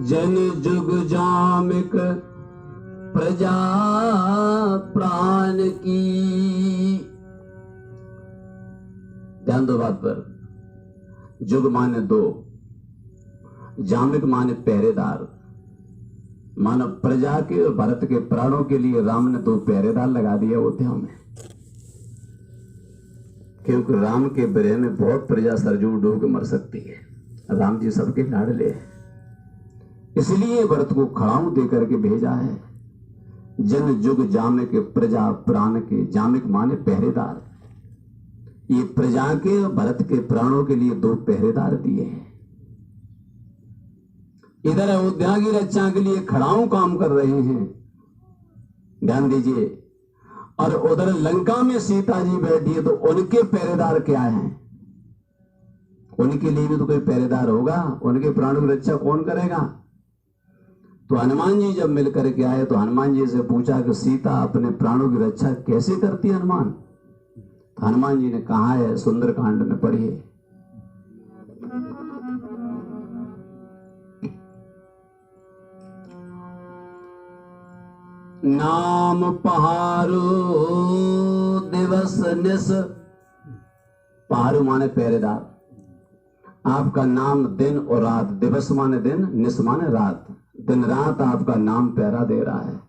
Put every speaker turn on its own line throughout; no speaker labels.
जन जुग जामिक प्रजा प्राण की। ध्यान दो बात पर। जुग माने दो, जामिक माने पहरेदार। मानो प्रजा के और भारत के प्राणों के लिए राम ने दो पहरेदार लगा दिए अयोध्या में, क्योंकि राम के विरह में बहुत प्रजा सरजू डूब के मर सकती है। राम जी सबके लाडले हैं, इसलिए भरत को खड़ाऊ देकर के भेजा है। जन जुग जामिक प्रजा प्राण के। जामिक माने पहरेदार। ये प्रजा के और भरत के प्राणों के लिए दो पहरेदार दिए हैं। इधर अयोध्या की रक्षा के लिए खड़ाऊ काम कर रहे हैं, ध्यान दीजिए। और उधर लंका में सीता जी बैठी है, तो उनके पहरेदार क्या हैं? उनके लिए भी तो कोई पहरेदार होगा। उनके प्राणों की रक्षा कौन करेगा? तो हनुमान जी जब मिलकर के आए तो हनुमान जी से पूछा कि सीता अपने प्राणों की रक्षा कैसे करती है हनुमान? तो हनुमान जी ने कहा है, सुंदरकांड में पढ़िए। नाम पहारो दिवस निस। पहारो माने पहरेदार। आपका नाम दिन और रात, दिवस माने दिन, निस माने रात। दिन रात आपका नाम पहरा दे रहा है,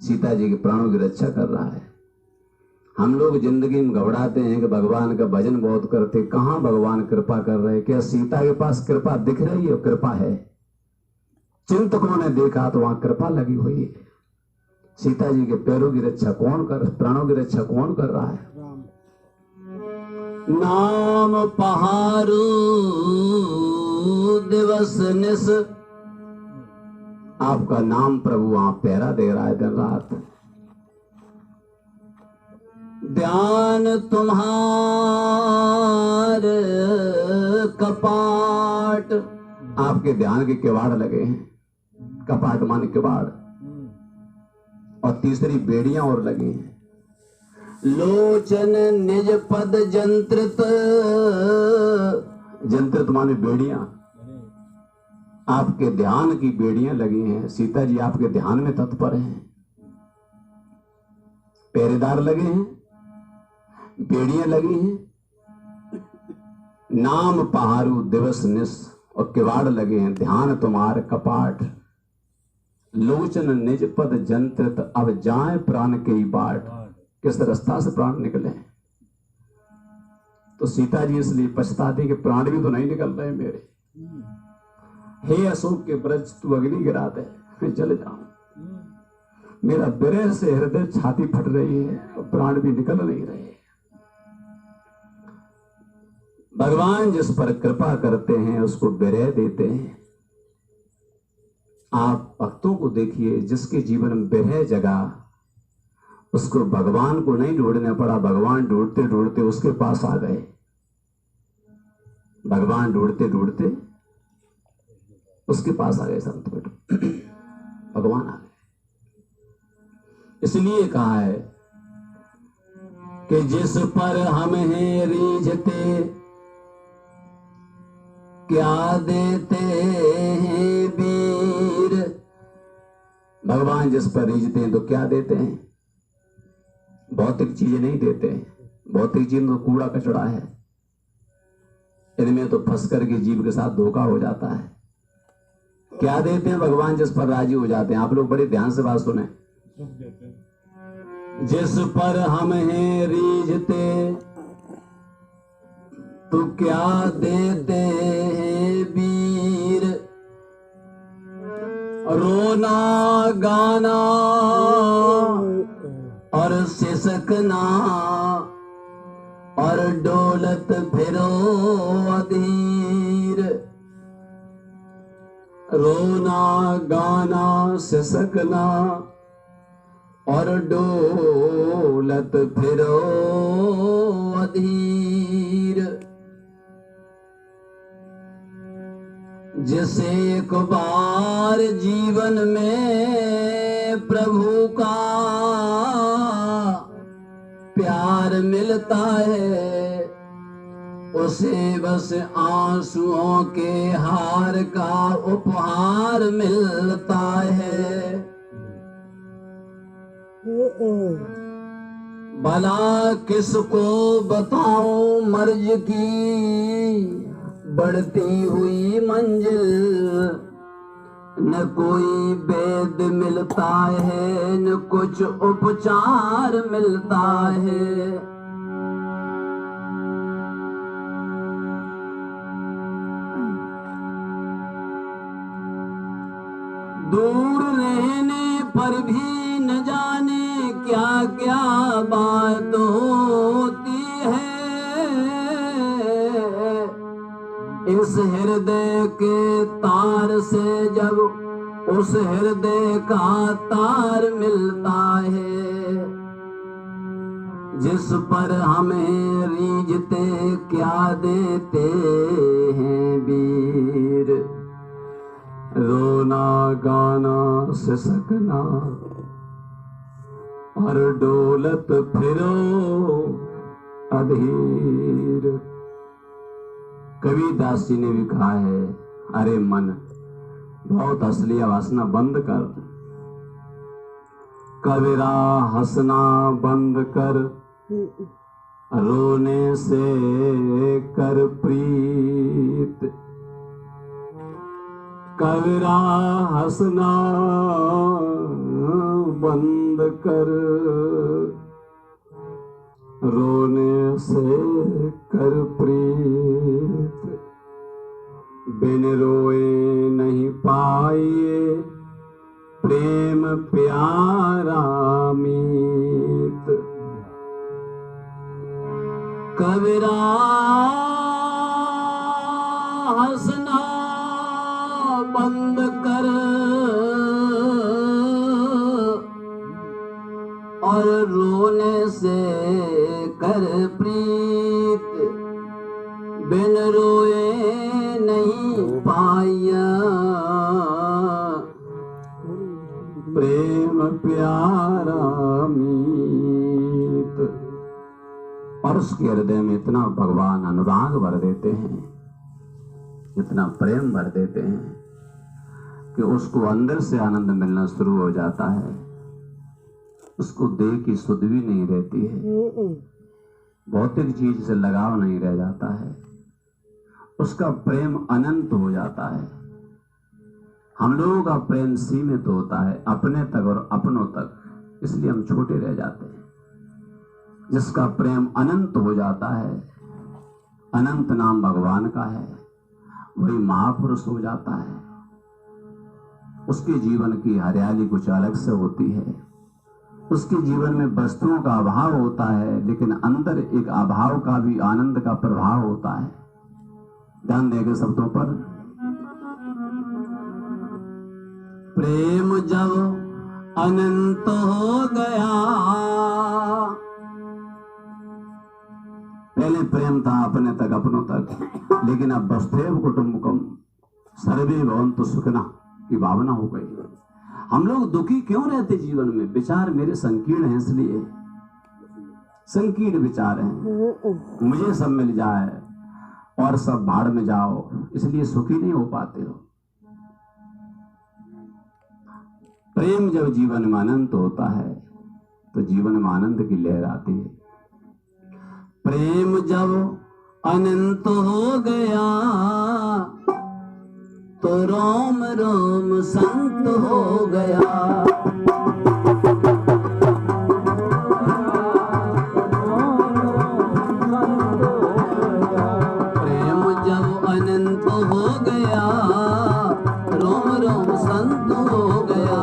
सीता जी के प्राणों की रक्षा कर रहा है। हम लोग जिंदगी में घबराते हैं कि भगवान का भजन बहुत करते, कहां भगवान कृपा कर रहे? क्या सीता के पास कृपा दिख रही है? कृपा है। चिंतकों ने देखा तो वहां कृपा लगी हुई है। सीता जी के पैरों की रक्षा कौन कर, प्राणों की रक्षा कौन कर रहा है? नाम पहारू दिवस निस। आपका नाम प्रभु वहां पहरा दे रहा है दिन रात। ध्यान तुम्हार कपाट। आपके ध्यान के किवाड़ लगे हैं। कपाट माने किवाड़। और तीसरी बेड़ियां और लगी हैं। लोचन निज पद जंत्रित। जंत्रित माने बेड़ियां। आपके ध्यान की बेड़ियां लगी हैं। सीता जी आपके ध्यान में तत्पर हैं। पहरेदार लगे हैं, बेड़ियां लगी हैं। नाम पहारू दिवस निस, और किवाड़ लगे हैं। ध्यान तुम्हार कपाट। लोचन निज पद जंत्रित, अब जाए प्राण की बाट। किस रास्ता से प्राण निकले? तो सीता जी इसलिए पछताती कि प्राण भी तो नहीं निकल रहे मेरे। हे अशोक के वृक्ष, तू अग्नि गिरा दे, मैं जल जाऊं। मेरा विरह से हृदय छाती फट रही है और प्राण भी निकल नहीं रहे। भगवान जिस पर कृपा करते हैं उसको विरह देते हैं। आप भक्तों को देखिए, जिसके जीवन में विरह जगा, उसको भगवान को नहीं ढूंढना पड़ा। भगवान ढूंढते ढूंढते उसके पास आ गए। भगवान ढूंढते ढूंढते उसके पास आ गए। संत बेटो, भगवान आ गए। इसलिए कहा है कि जिस पर हम हैं रीझते, क्या देते हैं वीर। भगवान जिस पर रीझते हैं तो क्या देते हैं? भौतिक चीजें नहीं देते हैं। भौतिक चीज तो कूड़ा कचड़ा है, इनमें तो फंस करके जीव के साथ धोखा हो जाता है। क्या देते हैं भगवान? जिस पर राजी हो जाते हैं। आप लोग बड़े ध्यान से बात सुने। जिस पर हम हैं रीझते, तो क्या देते हैं वीर। रोना गाना और सिसकना, और डोलत फिरो अधीर। रोना गाना सिसकना, और डोलत फिरो अधीर। जिसे एक बार जीवन में प्रभु का प्यार मिलता है, उसे बस आंसुओं के हार का उपहार मिलता है। भला किसको बताऊं मर्ज की बढ़ती हुई मंजिल, न कोई वेद मिलता है न कुछ उपचार मिलता है। दूर रहने पर भी न जाने क्या क्या बात होती है। इस हृदय के तार से जब उस हृदय का तार मिलता है, जिस पर हमें रीझते क्या देते हैं वीर। रोना गाना सिसकना और डोलत फिरो अधीर। कबीरदास जी ने भी कहा है, अरे मन बहुत असली वासना बंद कर, कबीरा हंसना बंद कर, रोने से कर प्रीत। कबीरा हंसना बंद कर, रोने से कर प्रीत। बिन रोए नहीं पाइए प्रेम प्यारा मीत। कबीरा हंसना बंद कर और रोने से कर प्रीत। बिन रोए नहीं पाया प्रेम प्यारा मीत। और उसके हृदय में इतना भगवान अनुराग भर देते हैं, इतना प्रेम भर देते हैं कि उसको अंदर से आनंद मिलना शुरू हो जाता है। उसको देह की सुध भी नहीं रहती है, भौतिक चीज से लगाव नहीं रह जाता है, उसका प्रेम अनंत हो जाता है। हम लोगों का प्रेम सीमित होता है अपने तक और अपनों तक, इसलिए हम छोटे रह जाते हैं। जिसका प्रेम अनंत हो जाता है, अनंत नाम भगवान का है, वही महापुरुष हो जाता है। उसके जीवन की हरियाली कुछ अलग से होती है। उसके जीवन में वस्तुओं का अभाव होता है, लेकिन अंदर एक अभाव का भी आनंद का प्रभाव होता है। ध्यान देंगे शब्दों पर। प्रेम जब अनंत हो गया, पहले प्रेम था अपने तक अपनों तक, लेकिन अब वसुधैव कुटुंबकम सर्वे भवन्तु सुखिनः की भावना हो गई। हम लोग दुखी क्यों रहते जीवन में? विचार मेरे संकीर्ण हैं, इसलिए संकीर्ण विचार हैं। मुझे सब मिल जाए और सब भाड़ में जाओ, इसलिए सुखी नहीं हो पाते हो। प्रेम जब जीवन में अनंत होता है तो जीवन में आनंद की लहर आती है। प्रेम जब अनंत हो गया तो रोम रोम संत हो गया। प्रेम जब अनंत हो गया रोम रोम संत हो गया।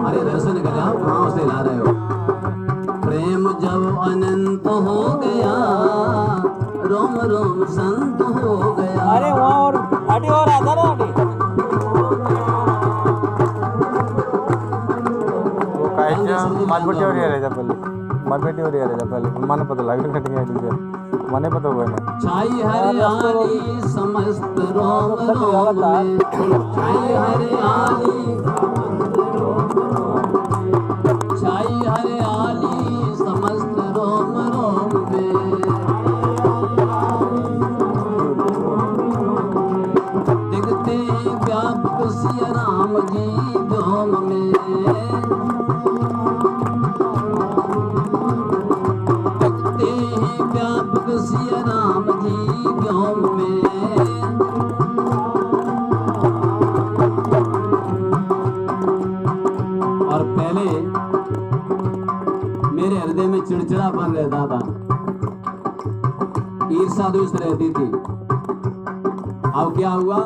अरे दर्शन कर आप कहाँ से ला रहे हो? प्रेम जब अनंत हो गया रोम रोम संत हो गया।
अरे वहाँ और आटी और आधा ना आटी वो कायच्या मालपट्टीवर यायला पहिले मालपट्टीवर यायला पहिले मन पता लागलं कटिंग आहे तुझ्या मने पता होय ना
छाई हरियाली समस्त रोम रोम में छाई हरियाली छाई हरियाली समस्त रोम रोम में, दिखते ही व्यापक सिया राम जी व्योम में, दिखते ही व्यापक सिया राम जी व्योम में। और पहले मेरे हृदय में चिड़चिड़ापन रहता था, ईर्ष्या दोष रहती थी। अब क्या हुआ?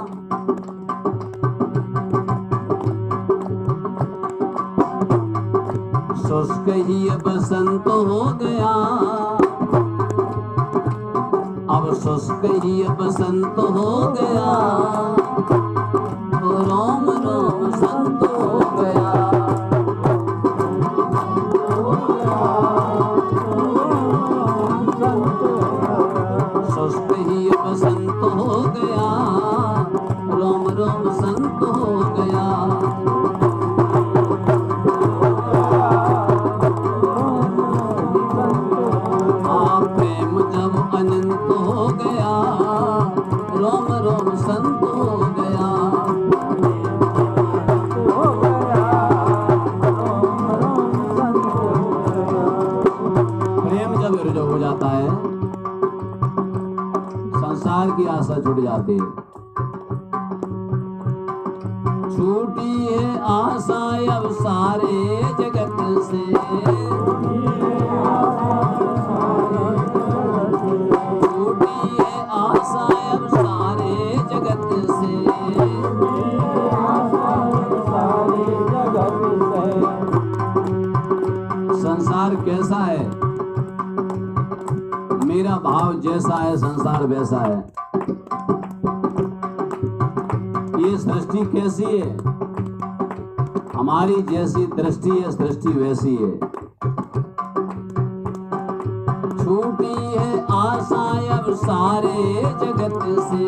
शुष्क ही बसंत हो गया, अब शुष्क ही बसंत हो गया, रोम रोम संत हो गया। शुष्क ही बसंत हो गया, रोम रोम संत हो गया। प्रेम जब अनंत हो गया, रोम रोम संत हो गया। प्रेम जब ऋजु हो जाता है, संसार की आशा छूट जाती है। छूटी है आशा अब सारे जगत से, छूटी है आशा अब सारे जगत से। संसार कैसा है? मेरा भाव जैसा है संसार वैसा है। ये सृष्टि कैसी है? हमारी जैसी दृष्टि है सृष्टि वैसी है। छूटी है आशा अब सारे जगत से,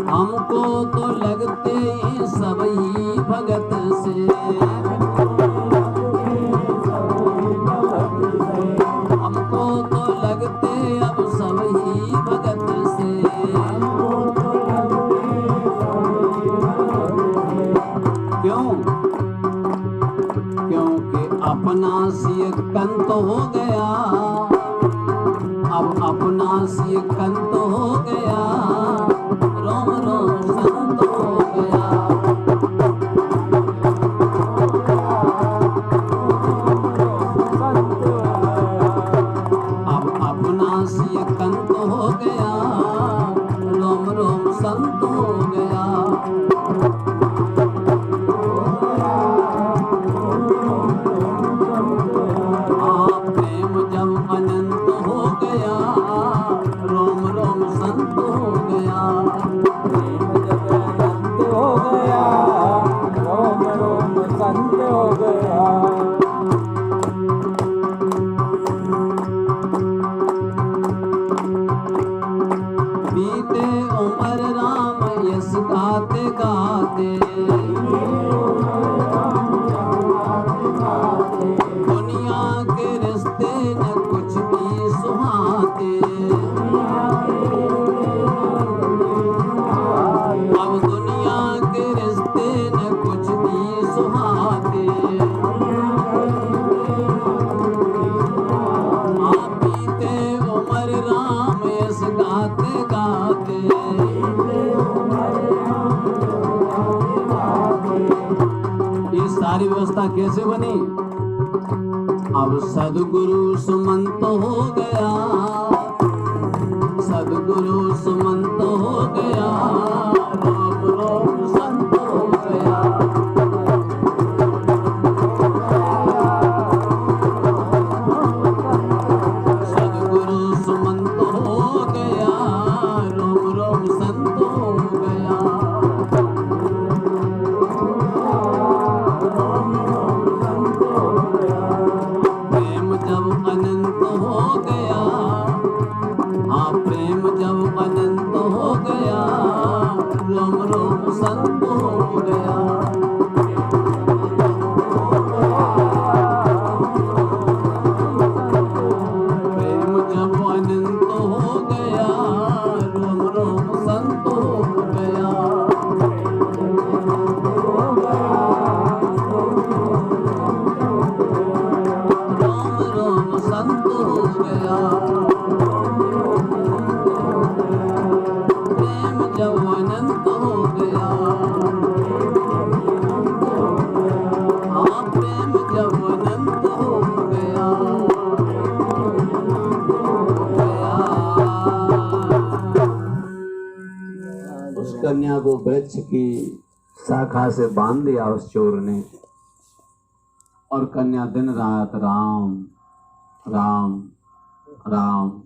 हमको तो लगते हैं सब ही भगत से, हमको तो लगते अब सब ही भगत से। क्यों? क्योंकि अपना सी कंत हो गया, अब अपना सी कंत हो गया, रोम रोम संत हो गया। अब अपना सी कंत हो गया, रोम रोम संत हो गया। प्रेम जब अनंत हो गया, रोम रोम संत हो गया।
प्रेम जब अनंत हो गया, रोम रोम संत हो गया।
बीते उम्र राम यश गाते गाते, दुनिया के रिश्ते न कुछ भी सुहाते, अब दुनिया के रिश्ते न कुछ भी सुहाते। आप बीते उम्र राम यश गाते गाते, ये सारी व्यवस्था कैसे बनी? अब सदगुरु सुमंत हो गया, सदगुरु सुमंत हो गया, रोम रोम संत हो गया। सदगुरु सुमंत हो गया, रोम रोम संत हो गया। प्रेम जब अनंत हो गया, हाँ प्रेम जब अनंत हो गया, संत हो गया। प्रेम जब अनंत हो गया, रोम रोम संत हो गया। रोम रोम संत हो गया। प्रेम जब अनंत हो गया, हाँ प्रेम जब अनंत हो गया। उस कन्या को वृक्ष की शाखा से बांध दिया उस चोर ने, और कन्या दिन रात राम राम राम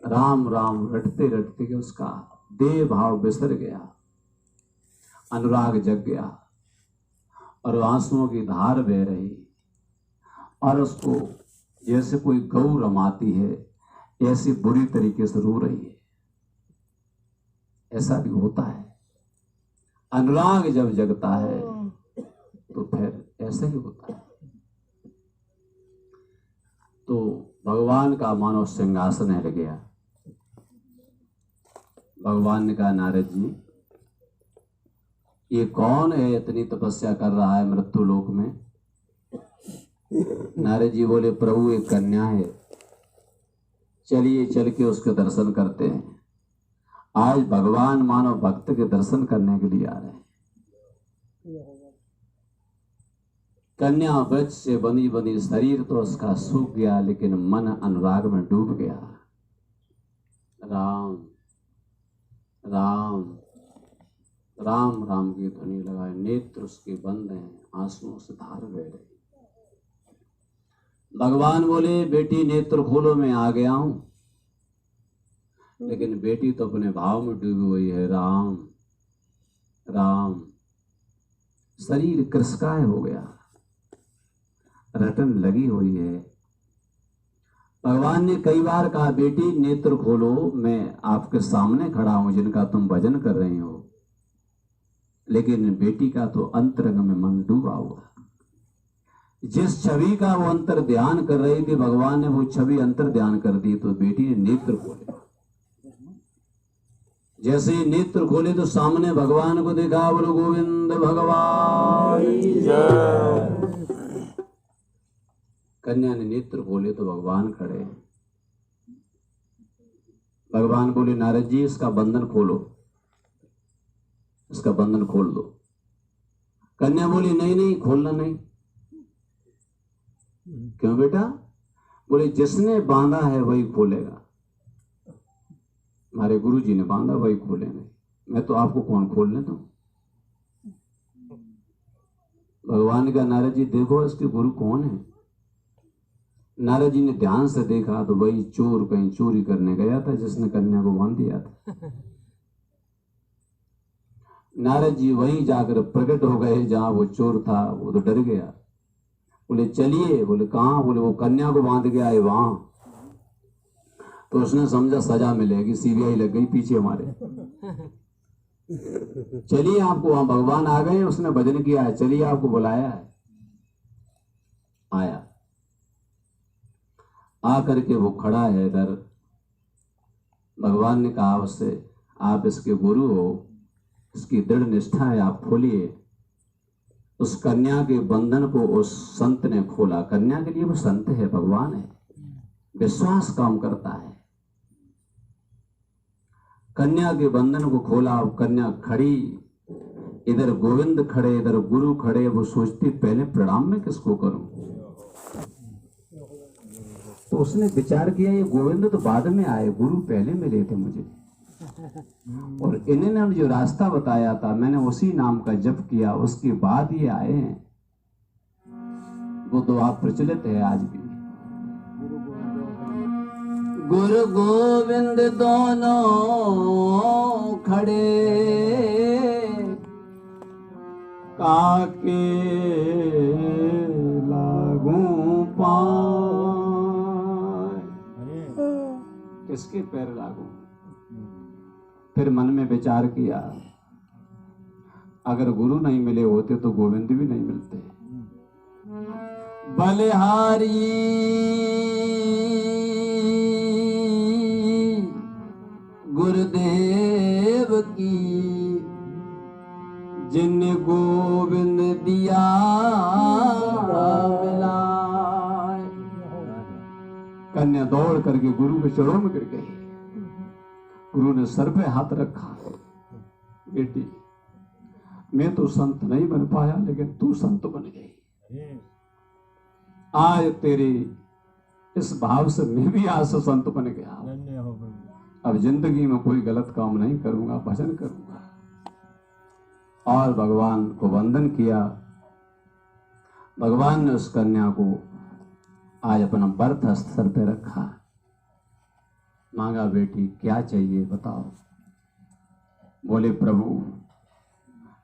राम राम रटते रटते उसका देह भाव बिसर गया, अनुराग जग गया और आंसुओं की धार बह रही, और उसको जैसे कोई गऊ रमाती है ऐसी बुरी तरीके से रो रही है। ऐसा भी होता है, अनुराग जब जगता है तो फिर ऐसा ही होता है। तो भगवान का मानो सिंहासन हिल गया। भगवान ने कहा, नारद जी ये कौन है इतनी तपस्या कर रहा है मृत्यु लोक में? नारद जी बोले, प्रभु एक कन्या है, चलिए चल के उसके दर्शन करते हैं। आज भगवान मानव भक्त के दर्शन करने के लिए आ रहे हैं। कन्या वृक्ष से बंधी बंधी शरीर तो उसका सूख गया, लेकिन मन अनुराग में डूब गया। राम राम राम राम की ध्वनि लगाए, नेत्र उसके बंद हैं, आंसुओं से धार बह रही। भगवान बोले, बेटी नेत्र खोलो, मैं आ गया हूं। लेकिन बेटी तो अपने भाव में डूबी हुई है। राम राम, शरीर कृशकाय हो गया, रटन लगी हुई है। भगवान ने कई बार कहा, बेटी नेत्र खोलो, मैं आपके सामने खड़ा हूं जिनका तुम भजन कर रही हो। लेकिन बेटी का तो अंतरंग में मन डूबा हुआ। जिस छवि का वो अंतर ध्यान कर रही थी, भगवान ने वो छवि अंतर ध्यान कर दी, तो बेटी ने नेत्र खोले। जैसे ही नेत्र खोले तो सामने भगवान को देखा। बोलो गोविंद भगवान जय। कन्या ने नेत्र खोले तो भगवान खड़े हैं। भगवान बोले, नारद जी इसका बंधन खोलो, इसका बंधन खोल दो। कन्या बोली, नहीं नहीं खोलना नहीं। क्यों बेटा? बोले, जिसने बांधा है वही खोलेगा। हमारे गुरु जी ने बांधा, वही खोलेंगे, मैं तो आपको कौन खोलने दूं? भगवान का, नारद जी देखो इसके गुरु कौन है। नारद जी ने ध्यान से देखा तो वही चोर कहीं चोरी करने गया था जिसने कन्या को बांध दिया था। नारद जी वहीं जाकर प्रकट हो गए जहां वो चोर था। वो तो डर गया। बोले, चलिए। बोले, कहां? बोले, वो कन्या को बांध गया है वहां। तो उसने समझा सजा मिलेगी, सीबीआई लग गई पीछे हमारे। चलिए आपको, वहां भगवान आ गए, उसने भजन किया है, चलिए आपको बुलाया है। आया, आकर के वो खड़ा है इधर। भगवान ने कहा उससे, आप इसके गुरु हो, इसकी दृढ़ निष्ठा है, आप खोलिए। उस कन्या के बंधन को उस संत ने खोला। कन्या के लिए वो संत है, भगवान है, विश्वास काम करता है। कन्या के बंधन को खोला। कन्या खड़ी, इधर गोविंद खड़े, इधर गुरु खड़े। वो सोचती, पहले प्रणाम में किसको करूं? तो उसने विचार किया, ये गोविंद तो बाद में आए, गुरु पहले मिले थे मुझे, और इन्होंने जो रास्ता बताया था मैंने उसी नाम का जप किया, उसके बाद ये आए हैं। वो दुआ प्रचलित है आज भी। गुरु गोविंद दोनों खड़े, काके लागू पाए। किसके पैर लागू? फिर मन में विचार किया, अगर गुरु नहीं मिले होते तो गोविंद भी नहीं मिलते। बलिहारी गुरुदेव की, जिन गोविंद दिया मिलाए। कन्या दौड़ करके गुरु के चरणों में गिर गई। गुरु ने सर पे हाथ रखा, बेटी मैं तो संत नहीं बन पाया, लेकिन तू संत बन गई। आज तेरे इस भाव से मैं भी आज से संत बन गया। अब जिंदगी में कोई गलत काम नहीं करूंगा, भजन करूंगा। और भगवान को वंदन किया। भगवान ने उस कन्या को आज अपना बर्थ स्तर पे रखा। मांगा, बेटी क्या चाहिए बताओ। बोले, प्रभु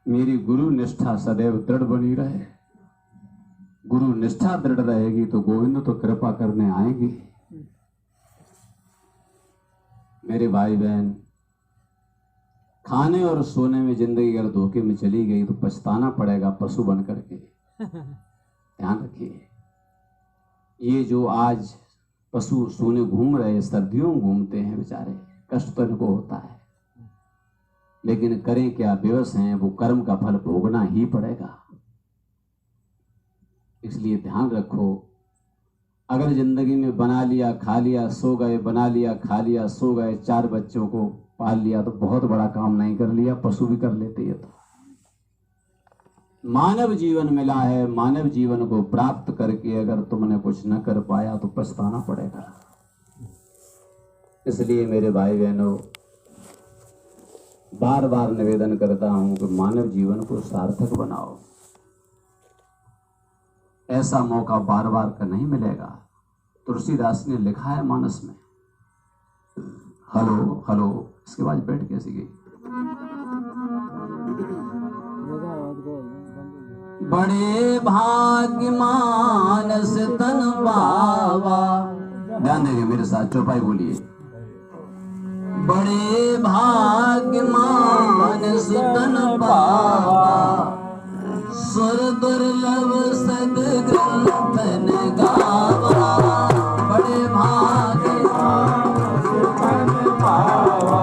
मेरी गुरु निष्ठा सदैव दृढ़ बनी रहे। गुरु निष्ठा दृढ़ रहेगी तो गोविंद तो कृपा करने आएंगे। मेरे भाई बहन, खाने और सोने में जिंदगी अगर धोखे में चली गई तो पछताना पड़ेगा पशु बन करके। ध्यान रखिए, ये जो आज पशु सोने घूम रहे, सर्दियों में घूमते हैं बेचारे, कष्ट तो इनको होता है, लेकिन करें क्या, बेबस हैं, वो कर्म का फल भोगना ही पड़ेगा। इसलिए ध्यान रखो, अगर जिंदगी में बना लिया खा लिया सो गए, बना लिया खा लिया सो गए, 4 बच्चों को पाल लिया तो बहुत बड़ा काम नहीं कर लिया, पशु भी कर लेते। ये तो मानव जीवन मिला है, मानव जीवन को प्राप्त करके अगर तुमने कुछ न कर पाया तो पछताना पड़ेगा। इसलिए मेरे भाई बहनों, बार बार निवेदन करता हूं कि मानव जीवन को सार्थक बनाओ। ऐसा मौका बार बार का नहीं मिलेगा। तुलसीदास ने लिखा है मानस में। हेलो हेलो, इसके बाद बैठ कैसी गई। बड़े भाग्य मानस तन पावा। ध्यान देंगे मेरे साथ, चौपाई बोलिए। बड़े भाग्य मानस तन पावा, सुर दुर्लभ सद्ग्रंथन गावा। बड़े भाग्य मानस तन पावा,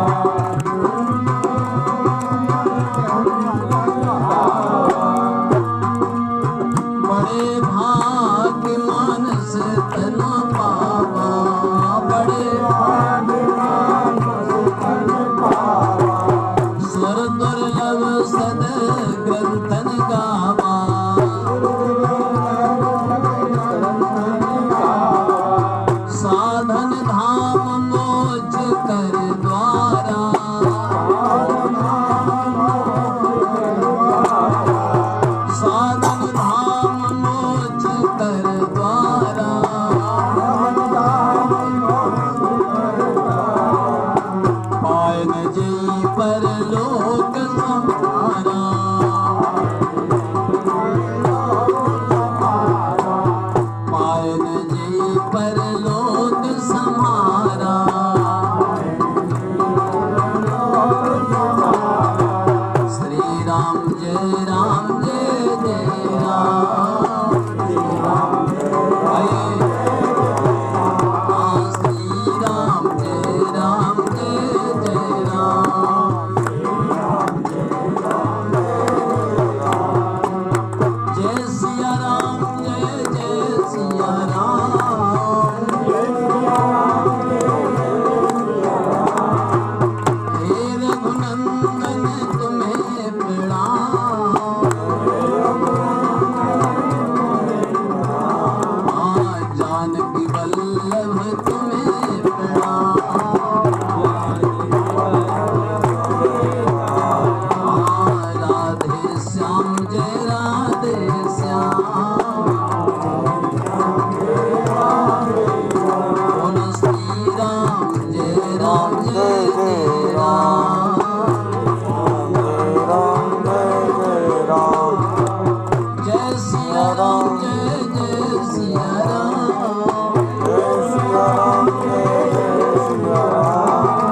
बड़े भाग्य मानस तन पावा, बड़े भाग्य मानस तन पावा, सुर दुर्लभ सद्ग्रंथन गावा। साधन धाम मोच कर द्वारा, साधन धाम मोच कर द्वारा। पाए न जई पर लोक समारा, पाए न जई पर लोक समारा। श्री राम जय राम जय जय राम। आइए। हाँ, श्री राम जय राम जय जय राम। जय सिया राम जय सिया राम। हे रघुनंदन तुम्हें प्रणाम। हाँ, जानकी वल्लभ तुम्हें प्रणाम। हाँ, राधे श्याम जय राधे श्याम। बोलो श्री राम जय राम जय जय राम। जय सिया राम जय सिया राम।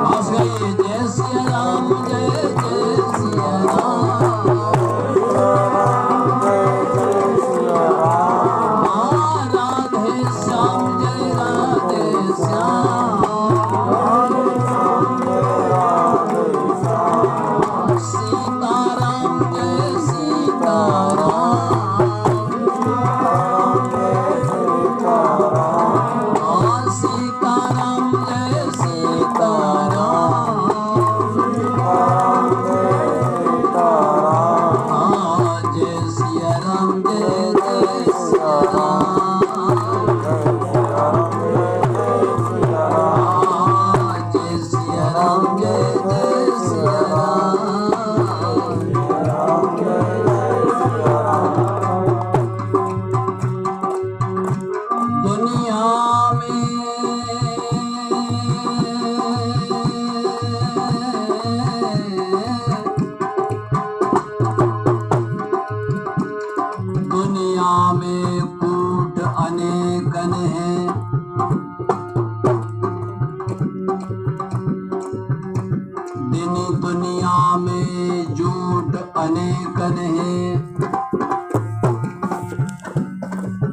बस गई। जय सिया राम जय सिया राम। अनेक हैं,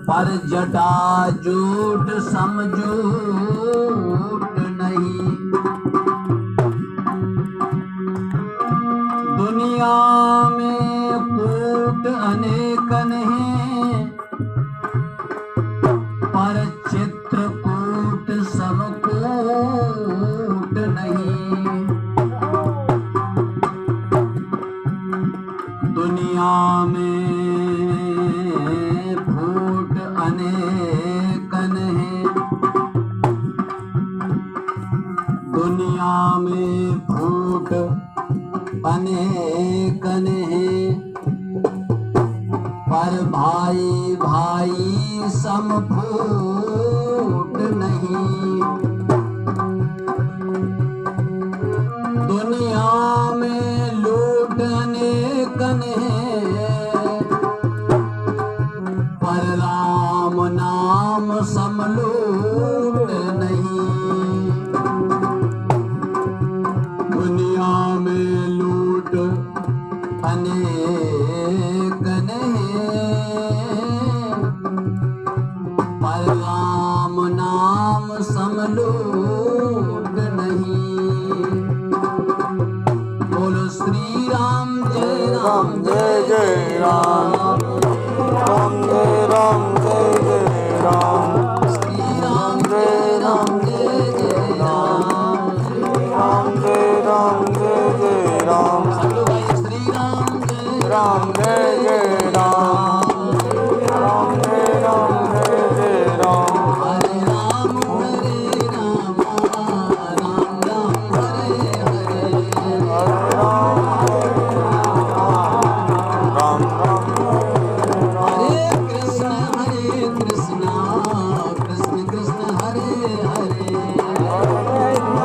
पर जटा जूट समझूट नहीं। दुनिया में कूट अनेकन हैं, पर चित्रकूट समकूट नहीं। दुनिया में फूट अनेकन हैं, दुनिया में फूट अनेकन हैं, पर भाई भाई सम फूट नहीं। दुनिया में लूट अनेकन हैं, पर राम नाम समलूट नहीं। दुनिया में लूट अनेकन हैं, पर राम नाम समलूट नहीं। बोलो श्री राम जय राम
जय जय राम, राम जय राम जय जय राम,
श्री राम जय राम जय जय राम,
राम जय राम जय जय राम,
सब लोग आइए श्री राम जय
राम जय जय राम, राम जय राम जय जय राम,
हरे राम राम राम हरे हरे,
हरे राम राम राम
हरे कृष्ण कृष्ण कृष्ण हरे हरे, हरे राम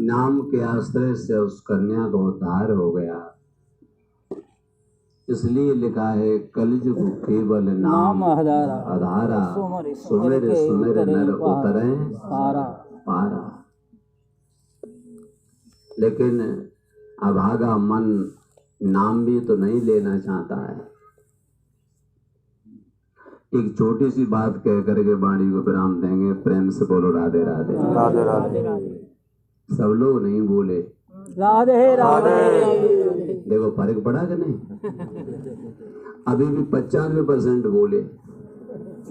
नाम के आश्रय से उस कन्या का उद्धार हो गया। इसलिए लिखा है कलयुग केवल नाम आधारा, सुमेर सुमेर नर उतरे पारा। लेकिन अभागा मन नाम भी तो नहीं लेना चाहता है। एक छोटी सी बात कह करके वाणी को विराम देंगे। प्रेम से बोलो राधे राधे।
राधे राधे।
सब लोग नहीं बोले
राधे राधे।
देखो फर्क पड़ा कि नहीं? अभी भी 95% बोले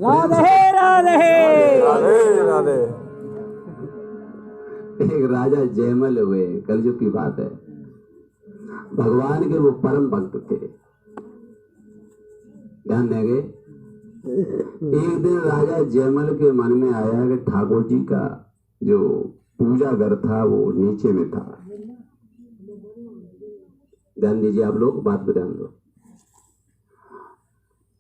राधे राधे राधे राधे।
एक राजा जयमल हुए, कलयुग की बात है। भगवान के वो परम भक्त थे, ध्यान देंगे। एक दिन राजा जयमल के मन में आया कि ठाकुर जी का जो पूजा घर था वो नीचे में था। ध्यान दीजिए आप लोग, बात पे ध्यान दो।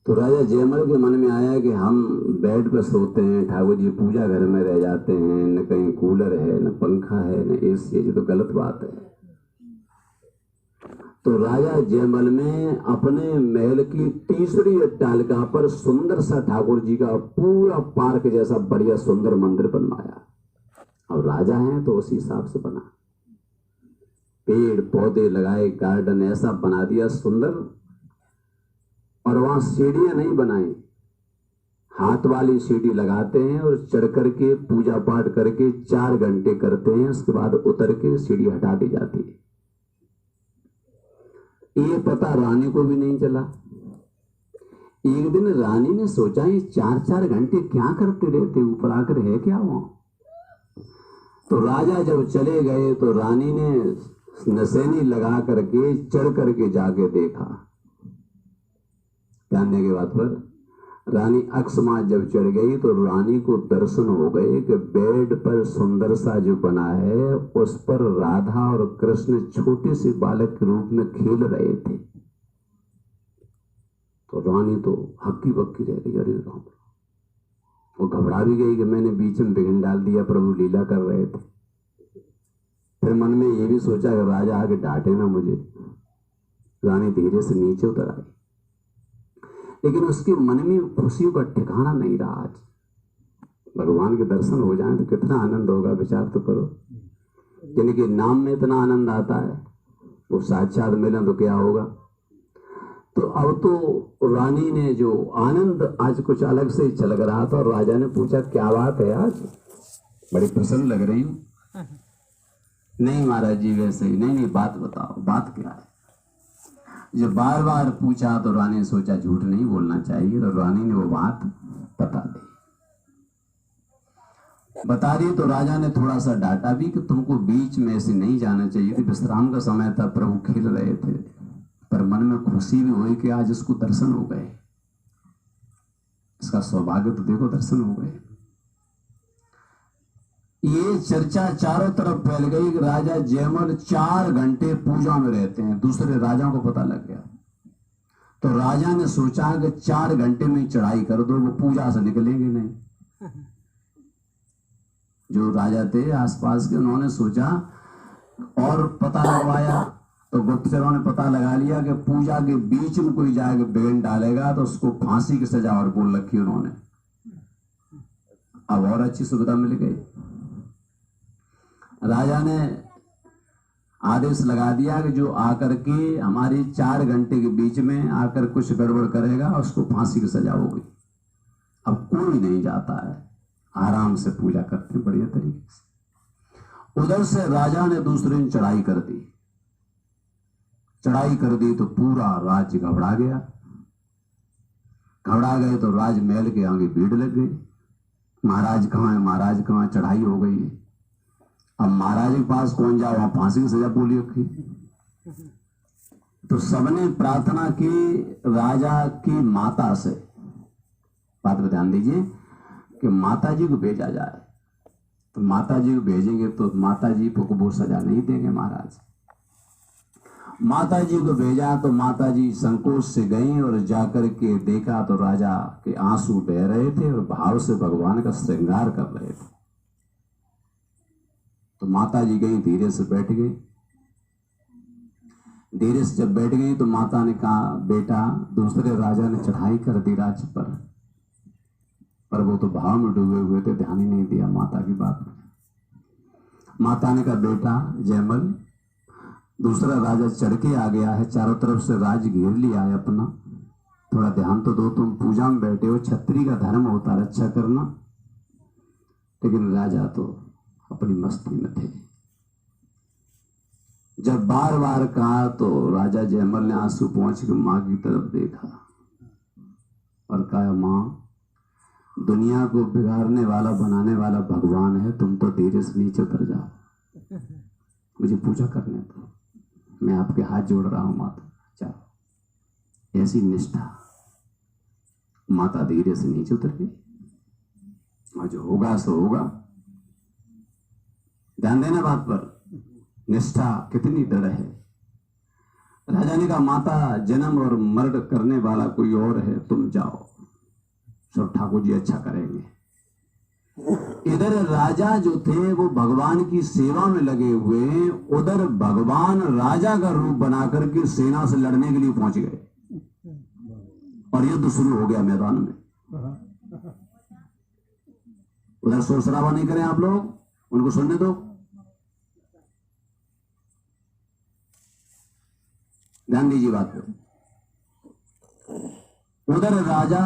तो राजा जयमल के मन में आया कि हम बेड पर सोते हैं, ठाकुर जी पूजा घर में रह जाते हैं, न कहीं कूलर है, न पंखा है, न एसी है, ये तो गलत बात है। तो राजा जयमल में अपने महल की तीसरी अट्टालिका पर सुंदर सा ठाकुर जी का पूरा पार्क जैसा बढ़िया सुंदर मंदिर बनवाया। और राजा हैं तो उसी हिसाब से बना, पेड़ पौधे लगाए, गार्डन ऐसा बना दिया सुंदर। और वहां सीढ़ियां नहीं बनाई, हाथ वाली सीढ़ी लगाते हैं और चढ़ करके पूजा पाठ करके 4 घंटे करते हैं। उसके बाद उतर के सीढ़ी हटा दी जाती है। ये पता रानी को भी नहीं चला। एक दिन रानी ने सोचा ये 4-4 घंटे क्या करते रहते, ऊपर आकर है क्या वहां? तो राजा जब चले गए तो रानी ने नसेनी लगा करके चढ़ करके जाके देखा। जानने के बाद पर रानी अकस्मात जब चढ़ गई तो रानी को दर्शन हो गए कि बेड पर सुंदर सा जो बना है उस पर राधा और कृष्ण छोटे से बालक के रूप में खेल रहे थे। तो रानी तो हक्की बक्की रह गई, अरे राम। वो घबरा भी गई कि मैंने बीच में विघ्न डाल दिया, प्रभु लीला कर रहे थे। फिर मन में ये भी सोचा कि राजा आके डांटे ना मुझे। रानी धीरे से नीचे उतर आई, लेकिन उसके मन में खुशियों का ठिकाना नहीं रहा। आज भगवान के दर्शन हो जाएं तो कितना आनंद होगा, विचार तो करो। जिनके नाम में इतना आनंद आता है वो साक्षात मिलन तो क्या होगा। तो अब तो रानी ने जो आनंद आज कुछ अलग से चल रहा था। और राजा ने पूछा क्या बात है, आज बड़ी प्रसन्न लग रही हूँ। नहीं महाराज जी वैसे ही नहीं, बात बताओ, बात क्या है। जब बार बार पूछा तो रानी ने सोचा झूठ नहीं बोलना चाहिए, तो रानी ने वो बात बता दी। तो राजा ने थोड़ा सा डांटा भी कि तुमको बीच में ऐसे नहीं जाना चाहिए थी, विश्राम का समय था, प्रभु खेल रहे थे। पर मन में खुशी भी हुई कि आज इसको दर्शन हो गए, इसका सौभाग्य तो देखो दर्शन हो गए। ये चर्चा चारों तरफ फैल गई कि राजा जयमल 4 घंटे पूजा में रहते हैं। दूसरे राजाओं को पता लग गया। तो राजा ने सोचा कि 4 घंटे में चढ़ाई कर दो, वो पूजा से निकलेंगे नहीं। जो राजा थे आसपास के, उन्होंने सोचा और पता लगवाया। तो गुप्तचरों ने पता लगा लिया कि पूजा के बीच में कोई जाके विघ्न डालेगा तो उसको फांसी की सजा और बोल रखी उन्होंने। अब और अच्छी सुविधा मिल गई। राजा ने आदेश लगा दिया कि जो आकर के हमारी 4 घंटे के बीच में आकर कुछ गड़बड़ करेगा उसको फांसी की सजा होगी। अब कोई नहीं जाता है, आराम से पूजा करते हैं बढ़िया तरीके से। उधर से राजा ने दूसरे दिन चढ़ाई कर दी। चढ़ाई कर दी तो पूरा राज्य घबरा गया। घबरा गए तो राजमहल के आगे भीड़ लग गई। महाराज कहाँ है, महाराज कहाँ है, चढ़ाई हो गई है। अब महाराज के पास कौन जाए, वहां फांसी की सजा बोली रखी। तो सबने प्रार्थना की राजा की माता से, बात पर ध्यान दीजिए, कि माता जी को भेजा जाए। तो माता जी को भेजेंगे तो माता जी को वो सजा नहीं देंगे महाराज। माता जी को भेजा तो माता जी संकोच से गई और जाकर के देखा तो राजा के आंसू बह रहे थे और भाव से भगवान का श्रृंगार कर रहे थे। तो माता जी गई, धीरे से बैठ गई। धीरे से जब बैठ गई तो माता ने कहा, बेटा दूसरे राजा ने चढ़ाई कर दी राज्य पर वो तो भाव में डूबे हुए थे, ध्यान ही नहीं दिया माता की बात में। माता ने कहा, बेटा जयमल, दूसरा राजा चढ़ के आ गया है, चारों तरफ से राज घेर लिया है अपना, थोड़ा ध्यान तो दो, तुम पूजा में बैठे हो, छत्री का धर्म होता रक्षा करना। लेकिन राजा तो अपनी मस्ती में थे। जब बार बार कहा तो राजा जयमल ने आंसू पहुंच के मां की तरफ देखा और कहा, मां, दुनिया को बिगाड़ने वाला बनाने वाला भगवान है, तुम तो धीरे से नीचे उतर जाओ, मुझे पूजा करने दो, मैं आपके हाथ जोड़ रहा हूं माता, जाओ। ऐसी निष्ठा। माता धीरे से नीचे उतर गई और जो होगा सो होगा। ध्यान देना बात पर, निष्ठा कितनी दृढ़ है। राजा ने कहा, माता जन्म और मरण करने वाला कोई और है, तुम जाओ, सब ठाकुर जी अच्छा करेंगे। इधर राजा जो थे वो भगवान की सेवा में लगे हुए, उधर भगवान राजा का रूप बना करके सेना से लड़ने के लिए पहुंच गए और युद्ध शुरू हो गया मैदान में। उधर शोर शराबा नहीं करें आप लोग, उनको सुनने दो, ध्यान दीजिए बात पे। उधर राजा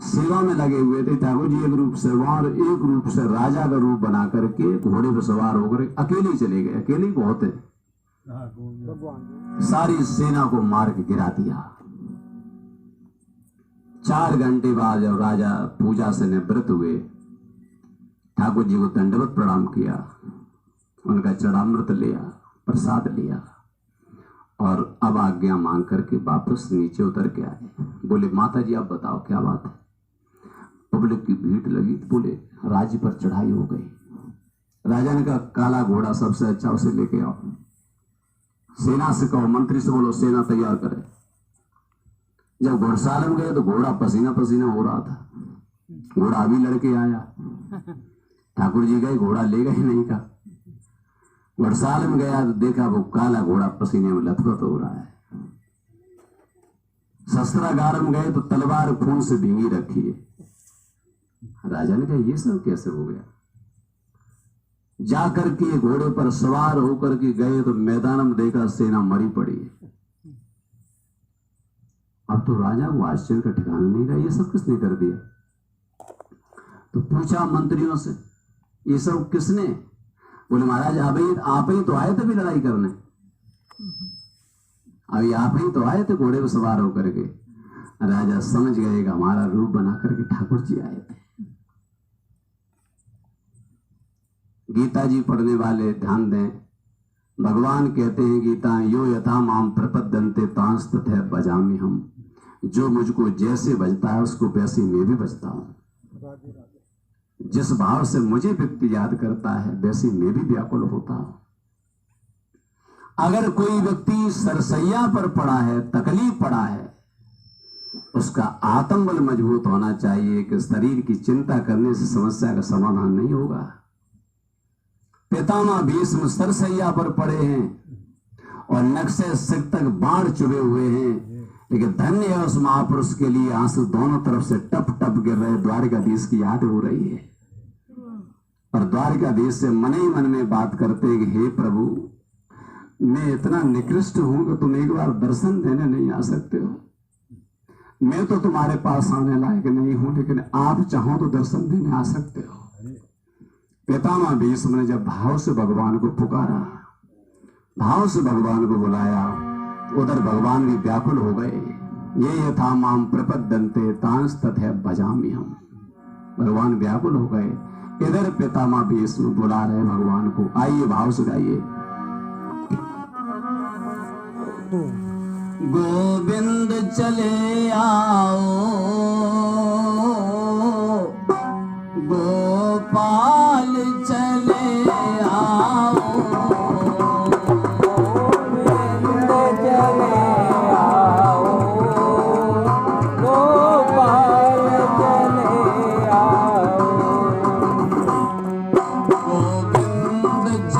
सेवा में लगे हुए थे, ठाकुर जी एक रूप से वहां और एक रूप से राजा का रूप बना करके घोड़े पर सवार होकर अकेले ही चले गए। अकेले ही बहुत है, सारी सेना को मार के गिरा दिया। 4 घंटे बाद जब राजा पूजा से निवृत्त हुए, ठाकुर जी को दंडवत प्रणाम किया, उनका चढ़ामृत लिया, प्रसाद लिया और अब आज्ञा मांग करके वापस नीचे उतर के आए। बोले, माता जी आप बताओ क्या बात है। पब्लिक की भीड़ लगी, बोले राज्य पर चढ़ाई हो गई। राजा ने कहा, काला घोड़ा सबसे अच्छा, उसे लेके आओ। सेना से कहो, मंत्री से बोलो सेना तैयार करे। जब घोड़साल में गए तो घोड़ा पसीना पसीना हो रहा था, घोड़ा अभी लड़के आया। ठाकुर जी गए, घोड़ा ले गए नहीं का। घोड़साल में गया तो देखा वो काला घोड़ा पसीने में लथपथ हो रहा है। शस्त्रागार में गए तो तलवार खून से भींगी रखी है। राजा ने कहा, ये सब कैसे हो गया। जाकर के घोड़े पर सवार होकर के गए तो मैदान में देखा सेना मरी पड़ी है। अब तो राजा को आश्चर्य का ठिकाना नहीं रहा, ये सब किसने कर दिया। तो पूछा मंत्रियों से, ये सब किसने। बोले, महाराज आप ही तो आए थे भी लड़ाई करने, अभी आप ही तो आए थे घोड़े पर सवार होकर के। राजा समझ गए कि हमारा रूप बना करके ठाकुर जी आए थे। गीता जी पढ़ने वाले ध्यान दें, भगवान कहते हैं गीता, यो यथा माम प्रपद्यन्ते तांस तथा भजामि हम। जो मुझको जैसे बजता है उसको वैसे मैं भी बजता हूं। जिस भाव से मुझे व्यक्ति याद करता है वैसे मैं भी व्याकुल होता हूं। अगर कोई व्यक्ति सरसैया पर पड़ा है, तकलीफ पड़ा है, उसका आत्मबल मजबूत होना चाहिए कि शरीर की चिंता करने से समस्या का समाधान नहीं होगा। पितामह भीष्म सरसैया पर पड़े हैं और नख से सिर तक बाढ़ चुभे हुए हैं, लेकिन धन्य है उस महापुरुष के लिए आंसू दोनों तरफ से टप टप गिर रहे। द्वारिकाधीश की याद हो रही है और द्वारिकाधीश से मन ही मन में बात करते कि हे प्रभु, मैं इतना निकृष्ट हूं कि तुम एक बार दर्शन देने नहीं आ सकते हो। मैं तो तुम्हारे पास आने लायक नहीं हूं, लेकिन आप चाहो तो दर्शन देने आ सकते हो। पितामह भीष्म ने जब भाव से भगवान को पुकारा, भाव से भगवान को बुलाया, उधर भगवान भी व्याकुल हो गए। ये यथा माम प्रपद्यन्ते तांस तथा भजामि हम। भगवान व्याकुल हो गए। इधर पितामह भीष्म बुला रहे भगवान को। आइए भाव से गाइए। गोविंद चले आओ, गोपाल चले आओ, गोविंद चले आओ, गोपाल चले आओ, गोविंद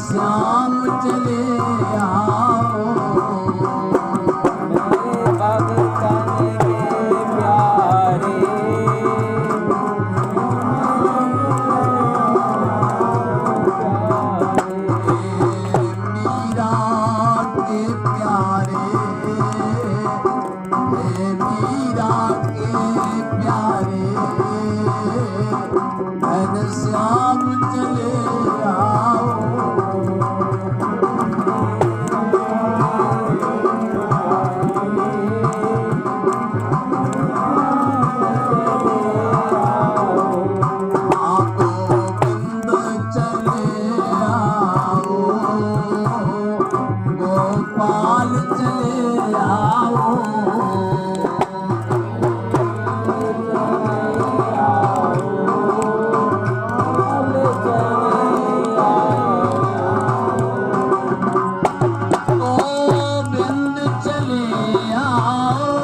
श्याम चले आओ,
मेरे भगतन के प्यारे,
मीरा के प्यारे, मीरा के प्यारे, घनश्याम चले आओ। गोपाल चले आओ, गोविंद चले आओ,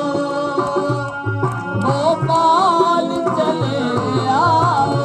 गोपाल चले आओ,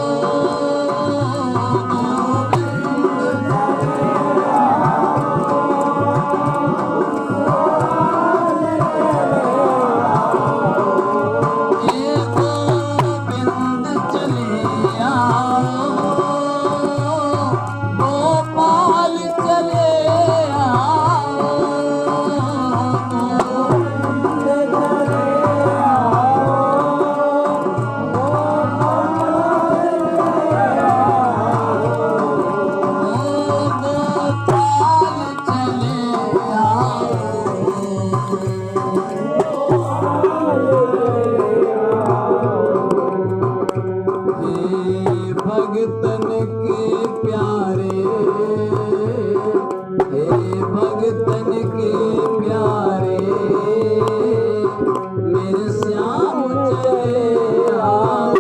भगतन के प्यारे, हे भगतन के प्यारे, मेरे श्याम चले आओ,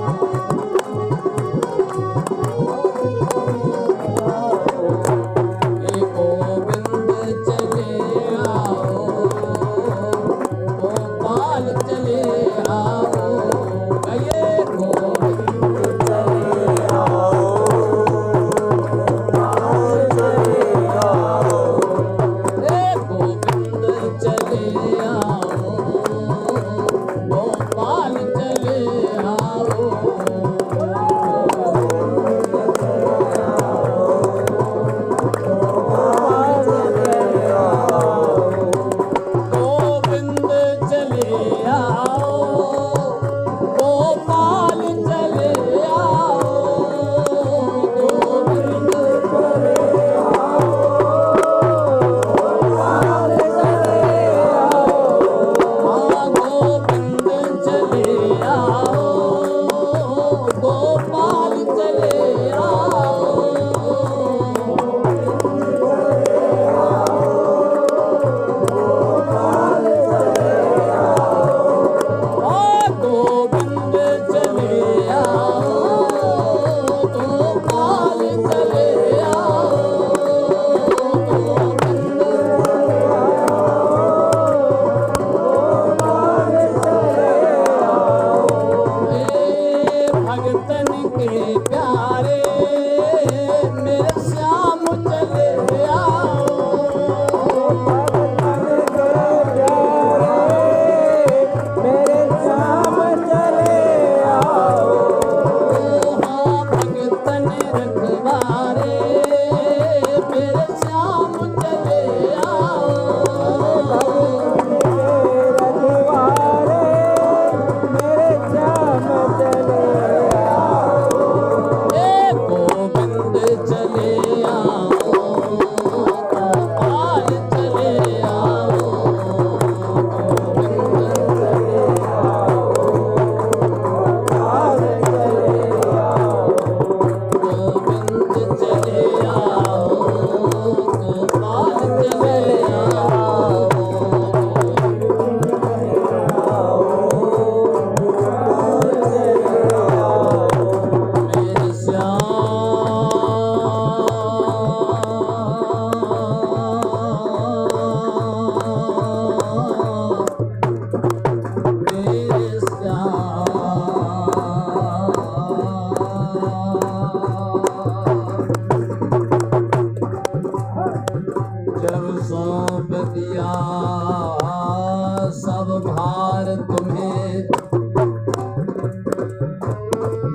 गोविंद चले आओ, गोपाल चले आओ, ये गोविंद चले आओ।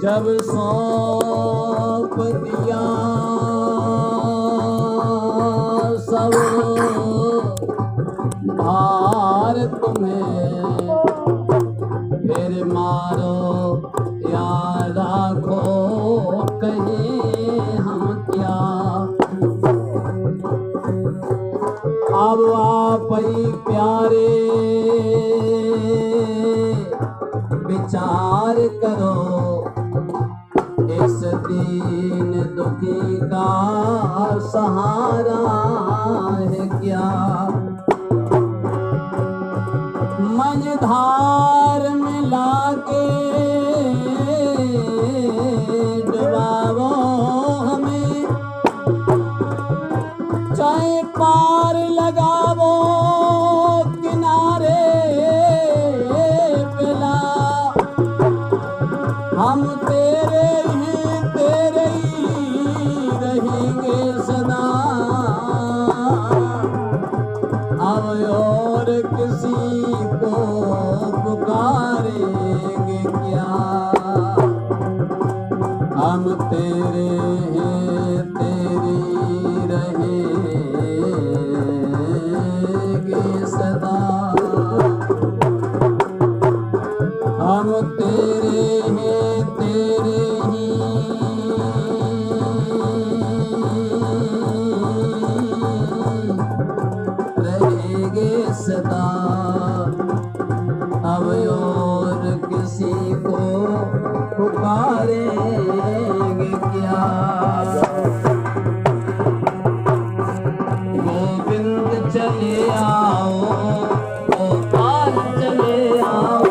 जब सौंप दिया सब भार तुम्हें, फिर मारो या राखो कहें हम क्या। अब आप ही प्यारे विचार करो, इस दीन दुखी का सहारा है क्या। मझधार में लाके डुबावो हमें, चाहे पार लगावो किनारे पिला। हम तेरे ही रहेंगे सदा, अब और किसी को पुकारेंगे क्या। हम तेरे हैं तेरी रहेंगे सदा, हम तेरे हैं तेरे ही रहेंगे सदा, अब और किसी को पुकारेंगे क्या। गोविंद चले आओ, गोपाल चले आओ,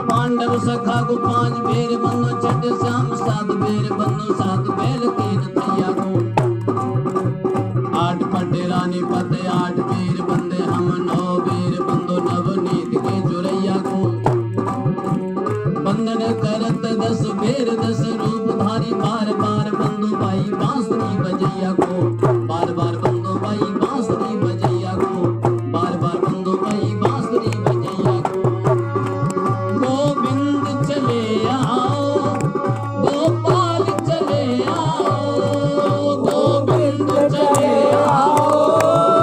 पांडव सखा को 5 बेर बनो, छठ श्याम 7 बेर बनो, 7 बेल 3 भैया को। 8 पटे रानी पते 8 बेर बंदे, हम 9 बेर बंदो, नवनीत के जुरैया को। बंदन करत 10 बेर 10 रूप धारी, बार बार बंदो भाई बांसुरी बजैया को। बार बार बंदो भाई बांसुरी बजैया को, बार बार बंदो भाई बांसुरी बजैया को। गोविंद चले आओ, गोपाल चले आओ, गोविंद चले आओ।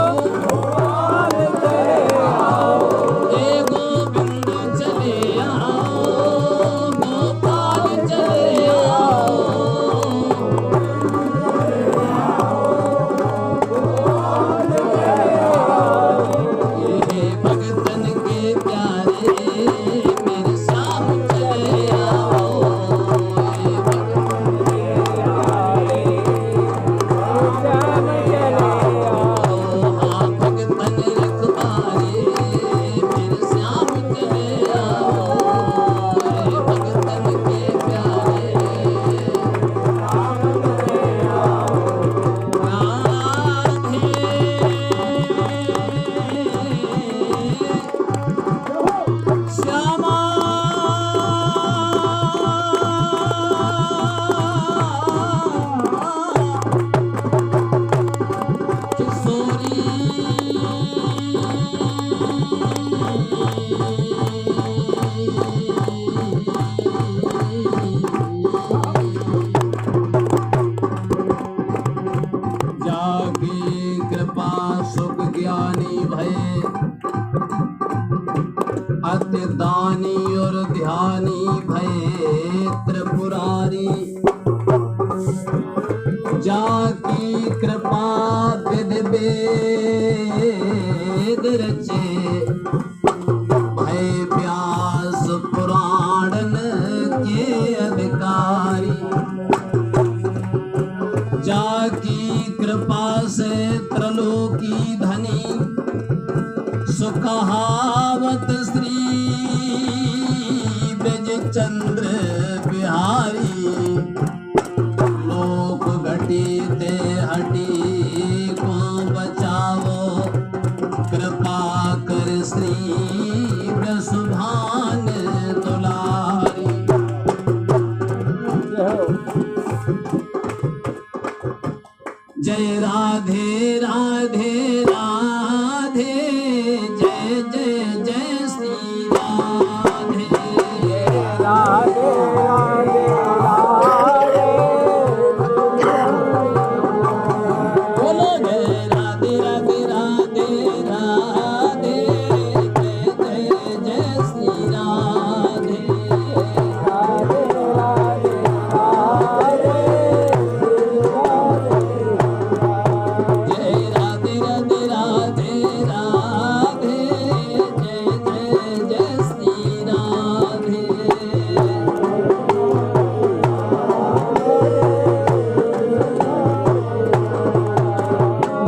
अति दानी और ध्यानी भये त्रिपुरारी, जाकी कृपा विधि वेद रचे, भय व्यास पुराणन के अधिकारी, जाकी कृपा से त्रलोकी धनी, सुखहावत श्री ब्रज चंद्र बिहारी, लोक घटीते हटी को बचावो, कृपा कर श्री वृषभान दुलारी। जय राधे राधे राधे, जय जय जय श्री राधे।
राधे राधे राधे,
बोलो जय राधे राधे राधे राधे, जय जय जय श्री राधे।
राधे राधे राधे,
जय राधे राधे राधे राधे, जय जय जय श्री राधे।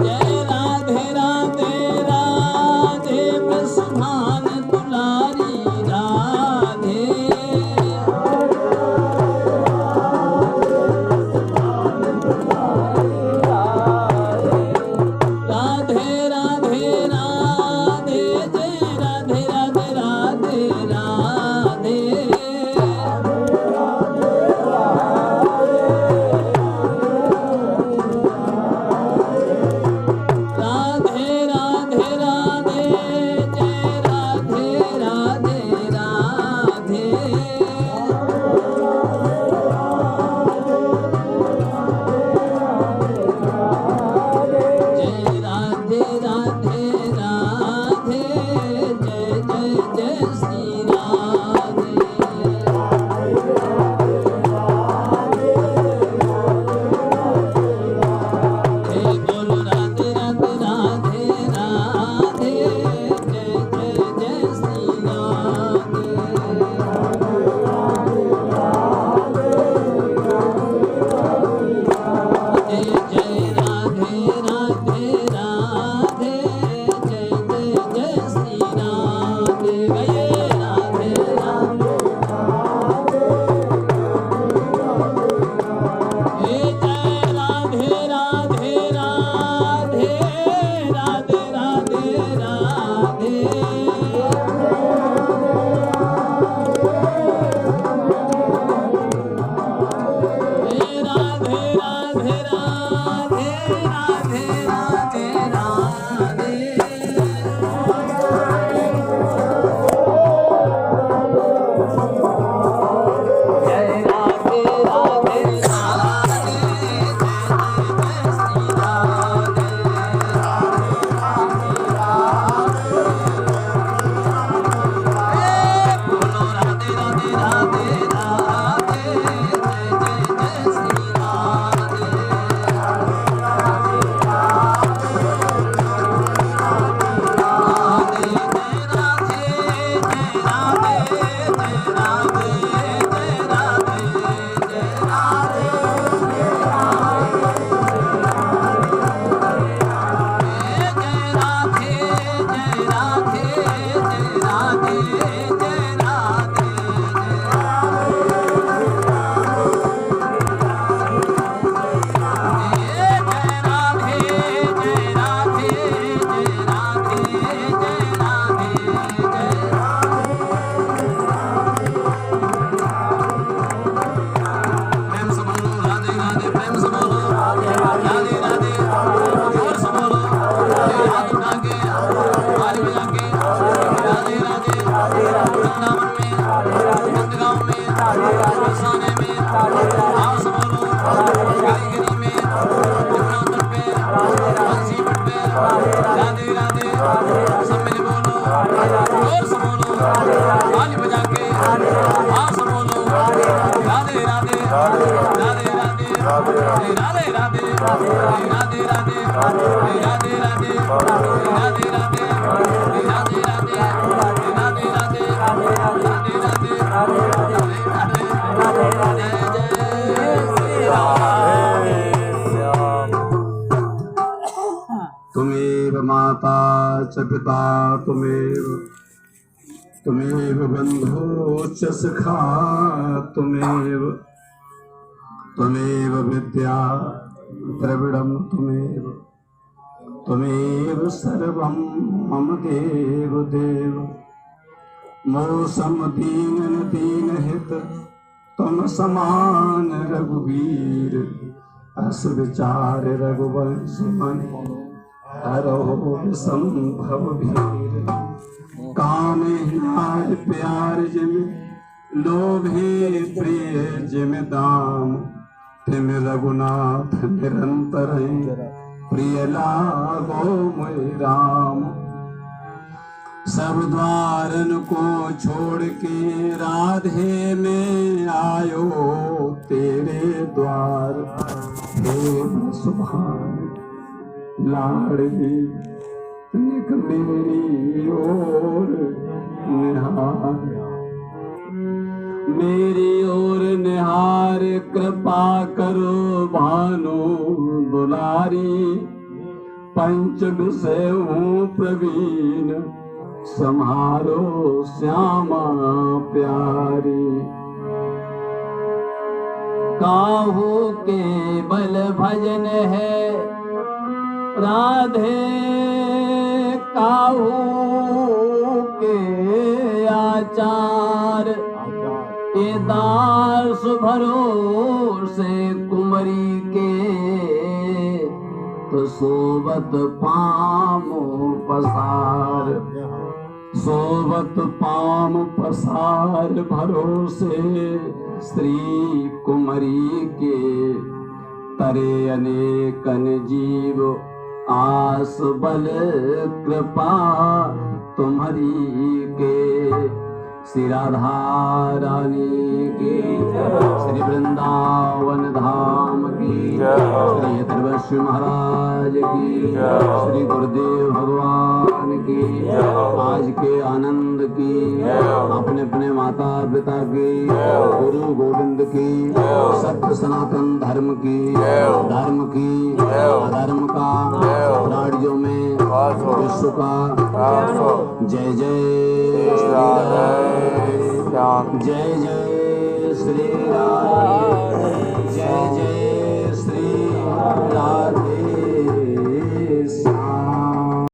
जय राधे राधे राधे, वृषभान दुलारी राधे। राधे राधे राधे, जय राधे राधे राधे राधे। राधे राधे राधे, जय राधे राधे राधे। जय राधे राधे राधे, जय जय जय श्री राधे। हे बोलो राधे राधे राधे राधे, जय जय जय श्री राधे। जय जय राधे राधे राधे, जय जय जय श्री राधे। जय राधे राधे, हे जय राधे राधे राधे, राधे राधे राधे। हे राधे राधे राधे, राधे राधे राधे। जय राधे राधे राधे, जय जय श्री राधे। बोलो राधे राधे राधे राधे, जय जय जय श्री राधे। राधे राधे सब मिल बोलो और बोलो ताली बजा के आस बोलो राधे राधे राधे राधे राधे राधे राधे राधे राधे राधे राधे राधे राधे राधे तुमेव माता च पिता तुमेव बंधो च सखा तुमेव विद्या द्रविडं तुमेव सर्वं मम देव मौसम दीन हित तुम समान रघुवीर अस विचार रघुवंश मन हरो संभव भीर कामे नाय प्यार जिम लोभे प्रिय जिम दाम तिम रघुनाथ निरंतर प्रिय लागो मोहि राम सब द्वारन को छोड़ के राधे में आयो तेरे द्वार हे सुभान लाडली तनिक मेरी ओर निहार कृपा करो भानु दुलारी पंच विषय हूँ प्रवीण सम्हारो श्यामा प्यारी काहू के बल भजन है राधे काहू के आचार दास भरोसे कुमरी के तो सोबत पामो पसार भरोसे श्री कुमरी के तरे अनेकन जीव आस बल कृपा तुम्हारी के श्री राधा रानी की श्री वृंदावन धाम की श्री त्रिवश्य महाराज की श्री गुरुदेव भगवान की आज के आनंद की अपने अपने माता पिता की गुरु गोविंद की सत्य सनातन धर्म की अधर्म का प्राणियों में विश्व का जय जय श्री राम जय जय श्री राम।